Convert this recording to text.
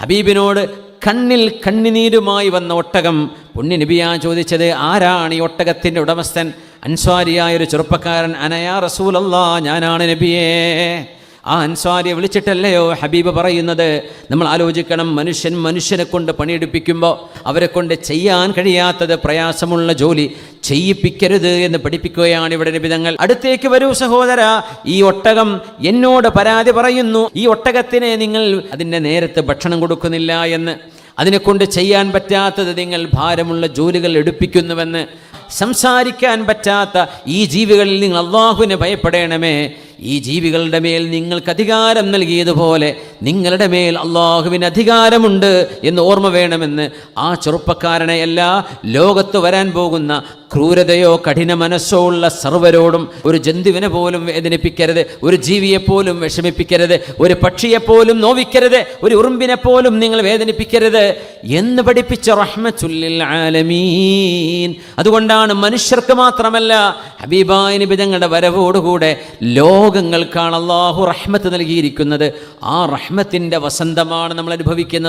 ഹബീബിനോട് കണ്ണിൽ കണ്ണിനീരുമായി വന്ന ഒട്ടകം പുണ്യ നബിയാ ചോദിച്ചത്, ആരാണ് ഈ ഒട്ടകത്തിൻ്റെ ഉടമസ്ഥൻ? അൻസ്വാരിയായൊരു ചെറുപ്പക്കാരൻ. അനയാ റസൂലല്ലാ, ഞാനാണ് നബിയേ. ആ അൻസ്വാരിയെ വിളിച്ചിട്ടല്ലയോ ഹബീബ് പറയുന്നത്? നമ്മൾ ആലോചിക്കണം, മനുഷ്യനെ കൊണ്ട് പണിയെടുപ്പിക്കുമ്പോൾ അവരെ കൊണ്ട് ചെയ്യാൻ കഴിയാത്തത്, പ്രയാസമുള്ള ജോലി ചെയ്യിപ്പിക്കരുത് എന്ന് പഠിപ്പിക്കുകയാണ് ഇവിടെ നബി തങ്ങൾ. അടുത്തേക്ക് വരൂ സഹോദര, ഈ ഒട്ടകം എന്നോട് പരാതി പറയുന്നു, ഈ ഒട്ടകത്തിനെ നിങ്ങൾ അതിൻ്റെ നേരത്തെ ഭക്ഷണം കൊടുക്കുന്നില്ല എന്ന്, അതിനെക്കൊണ്ട് ചെയ്യാൻ പറ്റാത്തത് നിങ്ങൾ ഭാരമുള്ള ജോലികൾ എടുപ്പിക്കുന്നുവെന്ന്. സംസാരിക്കാൻ പറ്റാത്ത ഈ ജീവികളിൽ നിങ്ങൾ അള്ളാഹുവിനെ ഭയപ്പെടണമേ. ഈ ജീവികളുടെ മേൽ നിങ്ങൾക്ക് അധികാരം നൽകിയതുപോലെ നിങ്ങളുടെ മേൽ അള്ളാഹുവിന് അധികാരമുണ്ട് എന്ന് ഓർമ്മ വേണമെന്ന് ആ ചെറുപ്പക്കാരനെ എല്ലാ ലോകത്ത് വരാൻ പോകുന്ന ക്രൂരതയോ കഠിന മനസ്സോ ഉള്ള സർവരോടും, ഒരു ജന്തുവിനെ പോലും വേദനിപ്പിക്കരുത്, ഒരു ജീവിയെപ്പോലും വിഷമിപ്പിക്കരുത്, ഒരു പക്ഷിയെപ്പോലും നോവിക്കരുത്, ഒരു ഉറുമ്പിനെ പോലും നിങ്ങൾ വേദനിപ്പിക്കരുത് എന്ന് പഠിപ്പിച്ച റഹ്മത്തുല്ലിൽ ആലമീൻ. അതുകൊണ്ടാണ് മനുഷ്യർക്ക് മാത്രമല്ല ഹബീബായ നബി തങ്ങളുടെ വരവോടുകൂടെ ലോകങ്ങൾക്കാണ് അല്ലാഹു റഹ്മത്ത് നൽകിയിരിക്കുന്നത്. ആ റഹ്മത്തിൻ്റെ വസന്തമാണ് നമ്മൾ അനുഭവിക്കുന്നത്.